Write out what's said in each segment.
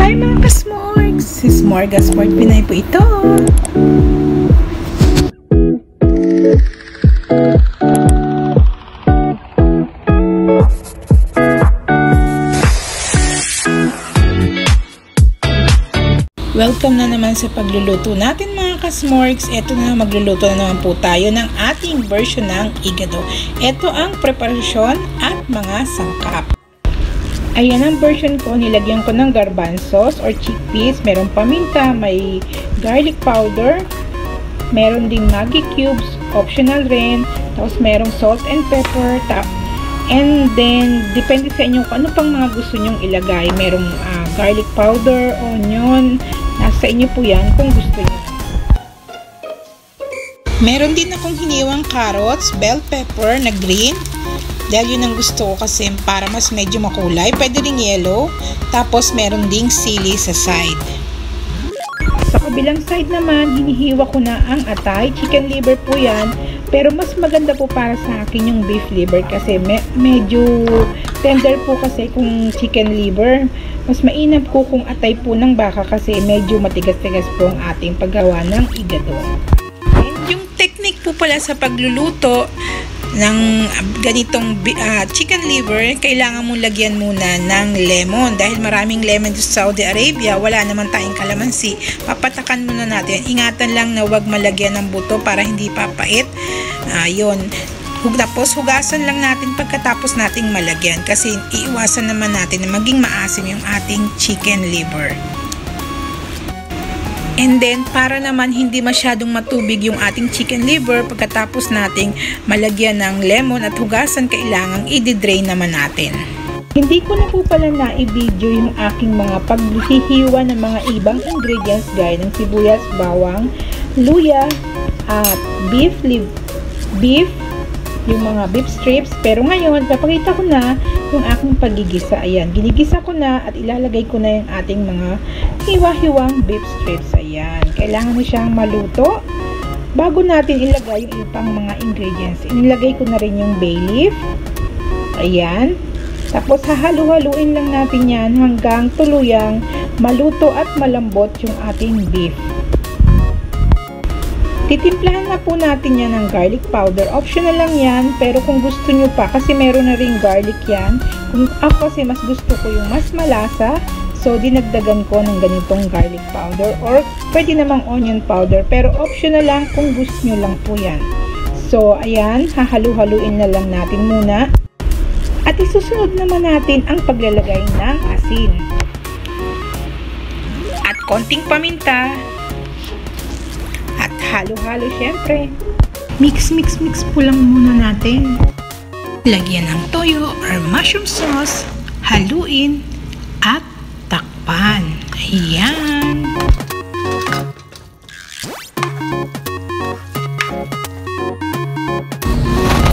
Hi mga ka-smorgs! Si Smorgasbord Pinay po ito. Welcome na naman sa pagluluto natin mga ka-smorgs. Ito na, magluluto na naman po tayo ng ating version ng igado. Ito ang preparasyon at mga sangkap. Ayan ang version ko. Nilagyan ko ng garbanzos or chickpeas. Merong paminta, may garlic powder, meron ding Maggi cubes, optional rin. Tapos merong salt and pepper. And then, depende sa inyo kung ano pang mga gusto nyong ilagay. Merong garlic powder, onion. Nasa inyo po yan kung gusto nyo. Meron din akong hiniwang carrots, bell pepper na green. Dahil yun ang gusto ko kasi para mas medyo makulay. Pwede rin yellow. Tapos meron ding sili sa side. Sa kabilang side naman, hinihiwa ko na ang atay. Chicken liver po yan. Pero mas maganda po para sa akin yung beef liver kasi medyo tender po kasi kung chicken liver. Mas mainam po kung atay po ng baka kasi medyo matigas-tigas po ang ating paggawa ng igado. And yung technique po pala sa pagluluto ng ganitong chicken liver, kailangan mong lagyan muna ng lemon. Dahil maraming lemon sa Saudi Arabia, wala naman tayong kalamansi. Papatakan muna natin. Ingatan lang na huwag malagyan ng buto para hindi papait. Yun. Tapos hugasan lang natin pagkatapos nating malagyan kasi iiwasan naman natin na maging maasim yung ating chicken liver. And then, para naman hindi masyadong matubig yung ating chicken liver, pagkatapos nating malagyan ng lemon at hugasan, kailangang i-drain naman natin. Hindi ko na po pala na-i-video yung aking mga paghihiwa ng mga ibang ingredients gaya ng sibuyas, bawang, luya, at beef, yung mga beef strips. Pero ngayon, papakita ko na yung aking pagigisa. Ayan, ginigisa ko na at ilalagay ko na yung ating mga hiwa-hiwang beef strips. Ayan, kailangan na siyang maluto bago natin ilagay yung ibang mga ingredients. Inilagay ko na rin yung bay leaf. Ayan, tapos hahalu-haluin lang natin yan hanggang tuluyang maluto at malambot yung ating beef. Titimplahan na po natin yan ng garlic powder. Optional lang yan, pero kung gusto nyo pa, kasi meron na rin garlic yan. Kung ako kasi mas gusto ko yung mas malasa, so dinagdagan ko ng ganitong garlic powder. Or pwede namang onion powder, pero optional lang kung gusto nyo lang po yan. So, ayan, hahalu-haluin na lang natin muna. At isusunod naman natin ang paglalagay ng asin. At konting paminta. Halo-halo syempre. Mix po lang muna natin. Lagyan ng toyo or mushroom sauce, haluin, at takpan. Ayan.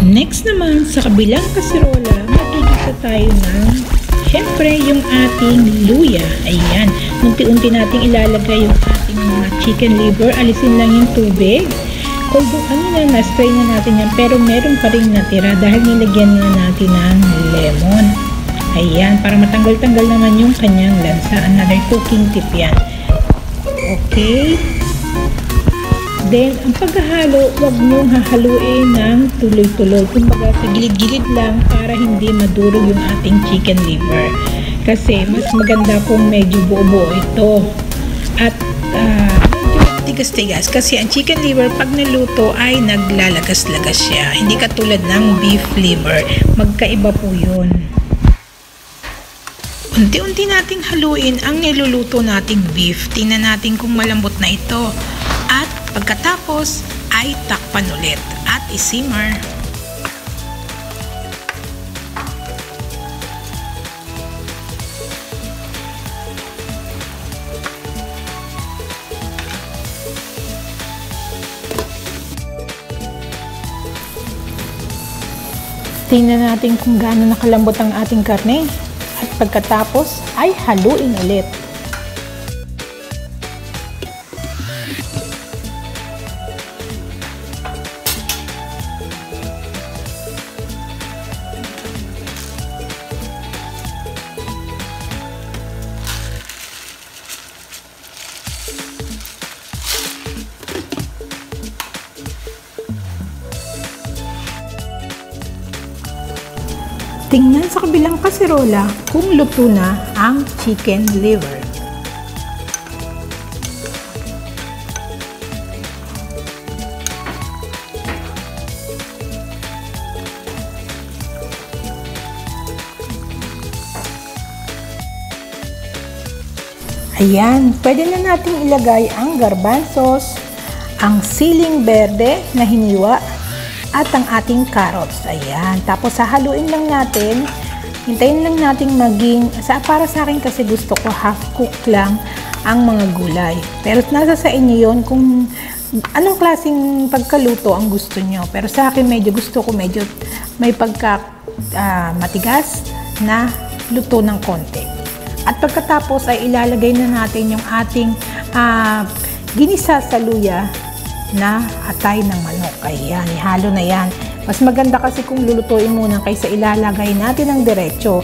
Next naman, sa kabilang kasirola, magigisa tayo ng syempre yung ating luya. Ayan. Unti-unti nating ilalagay yung ating mga chicken liver. Alisin lang yung tubig. Although kanina na-spray na natin yan, pero meron pa rin natira dahil nilagyan na natin ng lemon. Ayan, para matanggal-tanggal naman yung kanyang lansa. Another cooking tip yan. Okay. Then, ang paghahalo, huwag niyong hahaluin ng tuloy-tuloy. Kumbaga, sa gilid-gilid lang para hindi madurog yung ating chicken liver. Kasi, mas maganda kung medyo buo-buo ito. At, medyo tigas-tigas. Kasi, ang chicken liver, pag naluto, ay naglalagas-lagas siya. Hindi katulad ng beef liver. Magkaiba po yun. Unti-unti nating haluin ang niluluto nating beef. Tingnan natin kung malambot na ito. At pagkatapos ay takpan ulit at isimmer. Tingnan natin kung gaano nakalambot ang ating karne. At pagkatapos ay haluin ulit. Tingnan sa kabilang kaserola kung luto na ang chicken liver. Ayan, pwede na nating ilagay ang garbanzos, ang siling berde na hiniwa, at ang ating carrots. Ayan. Tapos hahaluin lang natin. Hintayin lang natin maging, para sa akin kasi gusto ko half cook lang ang mga gulay. Pero nasa sa inyo yun kung anong klaseng pagkaluto ang gusto nyo. Pero sa akin gusto ko medyo may matigas na luto ng konti. At pagkatapos ay ilalagay na natin yung ating ginisa sa luya na atay ng manok. Ayan, ihalo na yan. Mas maganda kasi kung lulutuin muna kaysa ilalagay natin ng diretso.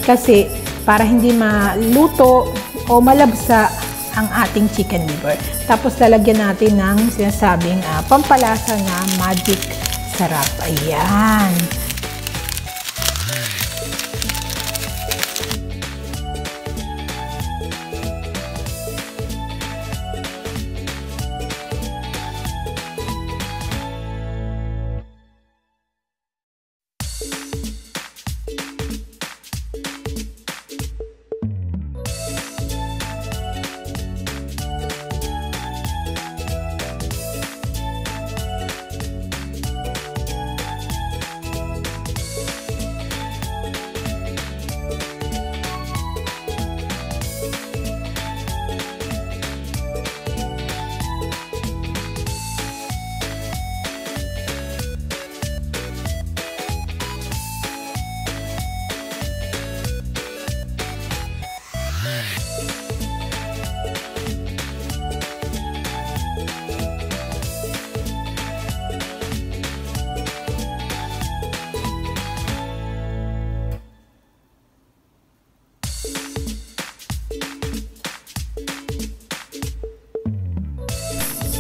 Kasi para hindi maluto o malabsa ang ating chicken liver. Tapos lalagyan natin ng sinasabing pampalasa na magic sarap. Ayan.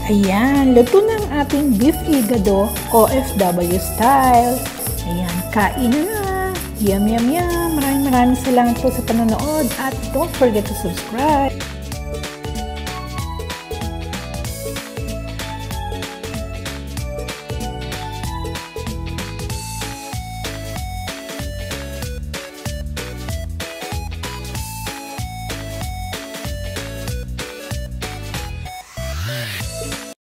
Ayan, luto na ang ating beef igado OFW style. Ayan, kain na. Yum, yum, yum. Maraming salamat po sa panonood at don't forget to subscribe.